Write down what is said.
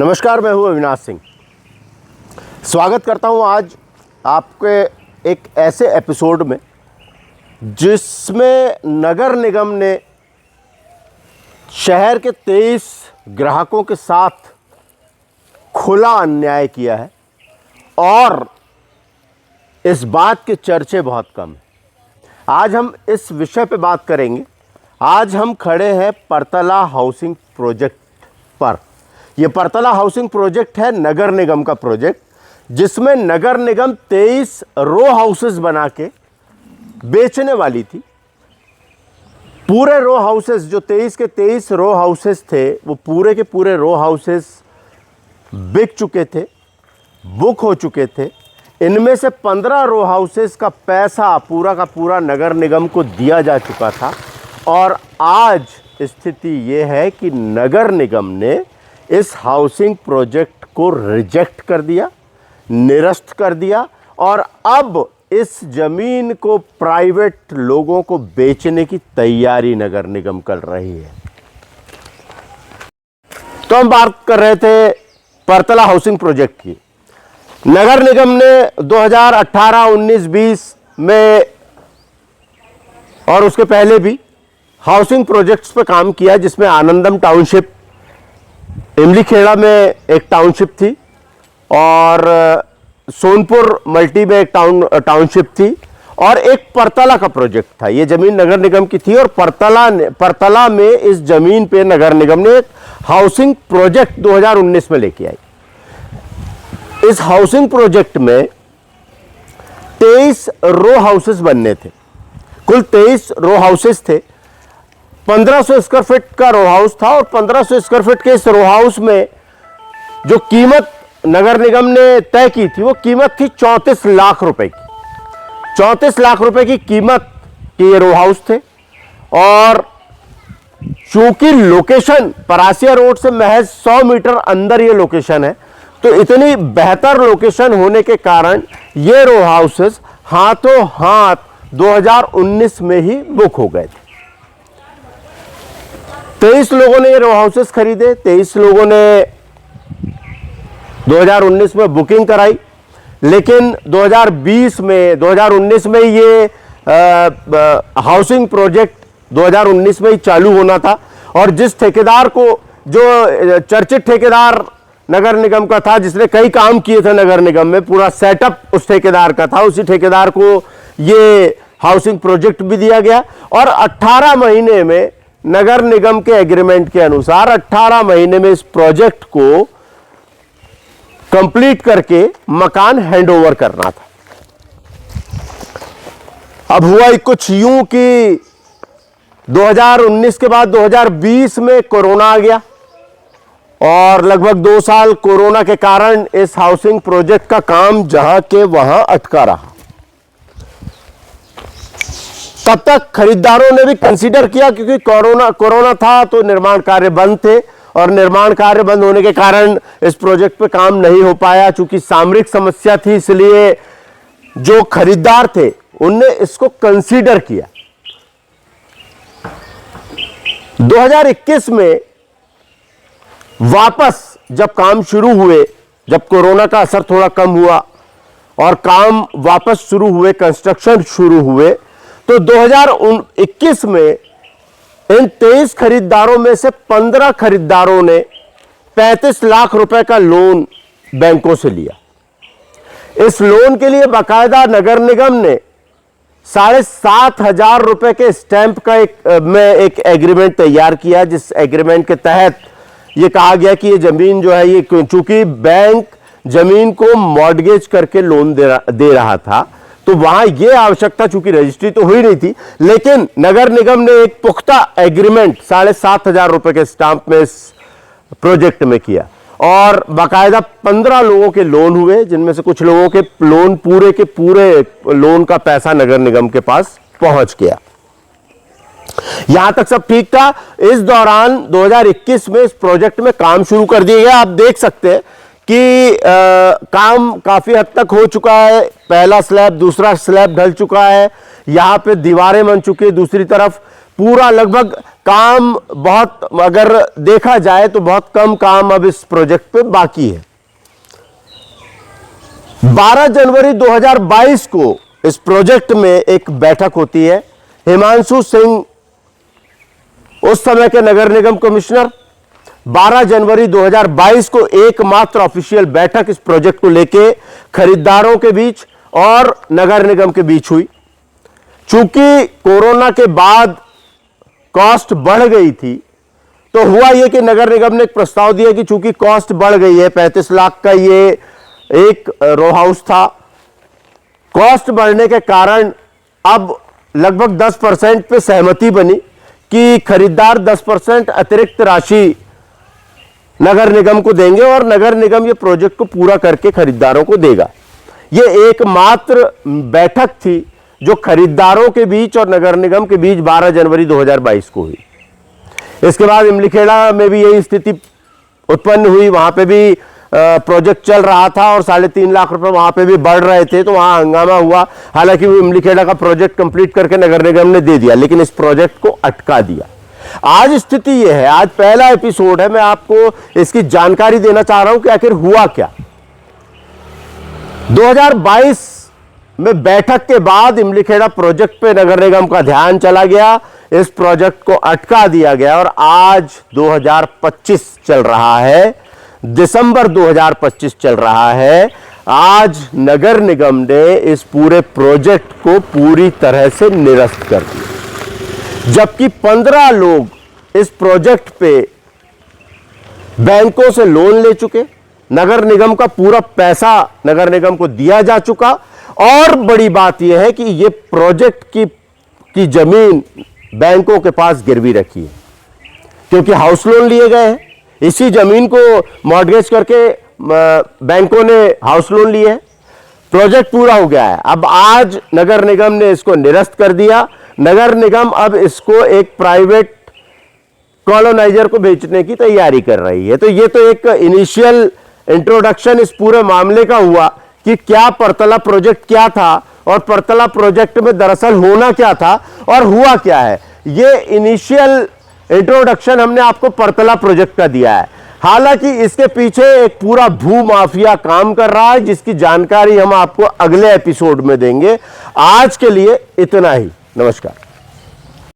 नमस्कार, मैं हूं अविनाश सिंह। स्वागत करता हूं आज आपके एक ऐसे एपिसोड में जिसमें नगर निगम ने शहर के 23 ग्राहकों के साथ खुला अन्याय किया है और इस बात के चर्चे बहुत कम हैं। आज हम इस विषय पे बात करेंगे। आज हम खड़े हैं परतला हाउसिंग प्रोजेक्ट पर। यह परतला हाउसिंग प्रोजेक्ट है नगर निगम का प्रोजेक्ट, जिसमें नगर निगम 23 रो हाउसेस बना के बेचने वाली थी। पूरे रो हाउसेस जो 23 के 23 रो हाउसेस थे, वो पूरे के पूरे रो हाउसेस बिक चुके थे, बुक हो चुके थे। इनमें से 15 रो हाउसेस का पैसा पूरा का पूरा नगर निगम को दिया जा चुका था और आज स्थिति ये है कि नगर निगम ने इस हाउसिंग प्रोजेक्ट को रिजेक्ट कर दिया, निरस्त कर दिया और अब इस जमीन को प्राइवेट लोगों को बेचने की तैयारी नगर निगम कर रही है। तो हम बात कर रहे थे परतला हाउसिंग प्रोजेक्ट की। नगर निगम ने 2018, 19, 20 में और उसके पहले भी हाउसिंग प्रोजेक्ट्स पे काम किया, जिसमें आनंदम टाउनशिप, इमली खेड़ा में एक टाउनशिप थी और सोनपुर मल्टी में एक टाउनशिप थी और एक परतला का प्रोजेक्ट था। ये जमीन नगर निगम की थी और परतला में इस जमीन पे नगर निगम ने एक हाउसिंग प्रोजेक्ट 2019 में लेके आई। इस हाउसिंग प्रोजेक्ट में 23 रो हाउसेस बनने थे। कुल 23 रो हाउसेस थे। 1500 स्क्वायर फीट का रो हाउस था और 1500 स्क्वायर फीट के इस रो हाउस में जो कीमत नगर निगम ने तय की थी, वो कीमत थी 34 लाख रुपए की। 34 लाख रुपए की कीमत के ये रो हाउस थे और चूंकि लोकेशन परासिया रोड से महज 100 मीटर अंदर ये लोकेशन है, तो इतनी बेहतर लोकेशन होने के कारण ये रो हाउसेस हाथों हाथ 2019 में ही बुक हो गए थे। 23 लोगों ने ये रो हाउसेस खरीदे। 23 लोगों ने 2019 में बुकिंग कराई, लेकिन 2019 में ये हाउसिंग प्रोजेक्ट 2019 में ही चालू होना था और जिस ठेकेदार को, जो चर्चित ठेकेदार नगर निगम का था, जिसने कई काम किए थे नगर निगम में, पूरा सेटअप उस ठेकेदार का था, उसी ठेकेदार को ये हाउसिंग प्रोजेक्ट भी दिया गया और 18 महीने में नगर निगम के एग्रीमेंट के अनुसार 18 महीने में इस प्रोजेक्ट को कंप्लीट करके मकान हैंडओवर करना था। अब हुआ कुछ यूं कि 2019 के बाद 2020 में कोरोना आ गया और लगभग 2 साल कोरोना के कारण इस हाउसिंग प्रोजेक्ट का काम जहां के वहां अटका रहा। तब तक खरीदारों ने भी कंसीडर किया, क्योंकि कोरोना था तो निर्माण कार्य बंद थे और निर्माण कार्य बंद होने के कारण इस प्रोजेक्ट पे काम नहीं हो पाया। चूंकि सामरिक समस्या थी, इसलिए जो खरीदार थे उनने इसको कंसीडर किया। 2021 में वापस जब काम शुरू हुए, जब कोरोना का असर थोड़ा कम हुआ और काम वापस शुरू हुए, कंस्ट्रक्शन शुरू हुए, तो 2021 में इन 23 खरीदारों में से 15 खरीदारों ने 35 लाख रुपए का लोन बैंकों से लिया। इस लोन के लिए बाकायदा नगर निगम ने 7,500 रुपए के स्टैंप का एक एग्रीमेंट तैयार किया, जिस एग्रीमेंट के तहत यह कहा गया कि ये जमीन जो है, ये चूंकि बैंक जमीन को मॉर्गेज करके लोन दे रहा था, तो वहां यह आवश्यकता, चूंकि रजिस्ट्री तो हुई नहीं थी, लेकिन नगर निगम ने एक पुख्ता एग्रीमेंट 7,500 रुपए के स्टाम्प में इस प्रोजेक्ट में किया और बाकायदा 15 लोगों के लोन हुए, जिनमें से कुछ लोगों के लोन पूरे के पूरे लोन का पैसा नगर निगम के पास पहुंच गया। यहां तक सब ठीक था। इस दौरान 2021 में इस प्रोजेक्ट में काम शुरू कर दिया गया। आप देख सकते हैं कि काम काफी हद तक हो चुका है। पहला स्लैब, दूसरा स्लैब ढल चुका है। यहां पे दीवारें बन चुकी है। दूसरी तरफ पूरा लगभग काम बहुत, अगर देखा जाए तो बहुत कम काम अब इस प्रोजेक्ट पे बाकी है। 12 जनवरी 2022 को इस प्रोजेक्ट में एक बैठक होती है। हिमांशु सिंह उस समय के नगर निगम कमिश्नर, 12 जनवरी 2022 को एकमात्र ऑफिशियल बैठक इस प्रोजेक्ट को लेके खरीदारों के बीच और नगर निगम के बीच हुई। चूंकि कोरोना के बाद कॉस्ट बढ़ गई थी, तो हुआ यह कि नगर निगम ने एक प्रस्ताव दिया कि चूंकि कॉस्ट बढ़ गई है, 35 लाख का ये एक रो हाउस था, कॉस्ट बढ़ने के कारण अब लगभग 10% पे सहमति बनी कि खरीदार 10% अतिरिक्त राशि नगर निगम को देंगे और नगर निगम ये प्रोजेक्ट को पूरा करके खरीदारों को देगा। ये एकमात्र बैठक थी जो खरीदारों के बीच और नगर निगम के बीच 12 जनवरी 2022 को हुई। इसके बाद इमलीखेड़ा में भी यही स्थिति उत्पन्न हुई। वहां पे भी प्रोजेक्ट चल रहा था और 3.5 लाख रुपए वहां पे भी बढ़ रहे थे, तो वहां हंगामा हुआ। हालांकि वो इमलीखेड़ा का प्रोजेक्ट कंप्लीट करके नगर निगम ने दे दिया, लेकिन इस प्रोजेक्ट को अटका दिया। आज स्थिति यह है, आज पहला एपिसोड है, मैं आपको इसकी जानकारी देना चाह रहा हूं कि आखिर हुआ क्या। 2022 में बैठक के बाद इमलीखेड़ा प्रोजेक्ट पे नगर निगम का ध्यान चला गया, इस प्रोजेक्ट को अटका दिया गया और आज 2025 चल रहा है, दिसंबर 2025 चल रहा है। आज नगर निगम ने इस पूरे प्रोजेक्ट को पूरी तरह से निरस्त कर दिया, जबकि 15 लोग इस प्रोजेक्ट पे बैंकों से लोन ले चुके, नगर निगम का पूरा पैसा नगर निगम को दिया जा चुका। और बड़ी बात यह है कि यह प्रोजेक्ट की जमीन बैंकों के पास गिरवी रखी है, क्योंकि हाउस लोन लिए गए हैं। इसी जमीन को मॉर्गेज करके बैंकों ने हाउस लोन लिए हैं। प्रोजेक्ट पूरा हो गया है। अब आज नगर निगम ने इसको निरस्त कर दिया। नगर निगम अब इसको एक प्राइवेट कॉलोनाइजर को बेचने की तैयारी कर रही है। तो ये तो एक इनिशियल इंट्रोडक्शन इस पूरे मामले का हुआ कि क्या परतला प्रोजेक्ट क्या था और परतला प्रोजेक्ट में दरअसल होना क्या था और हुआ क्या है। ये इनिशियल इंट्रोडक्शन हमने आपको परतला प्रोजेक्ट का दिया है। हालांकि इसके पीछे एक पूरा भू माफिया काम कर रहा है, जिसकी जानकारी हम आपको अगले एपिसोड में देंगे। आज के लिए इतना ही। नमस्कार।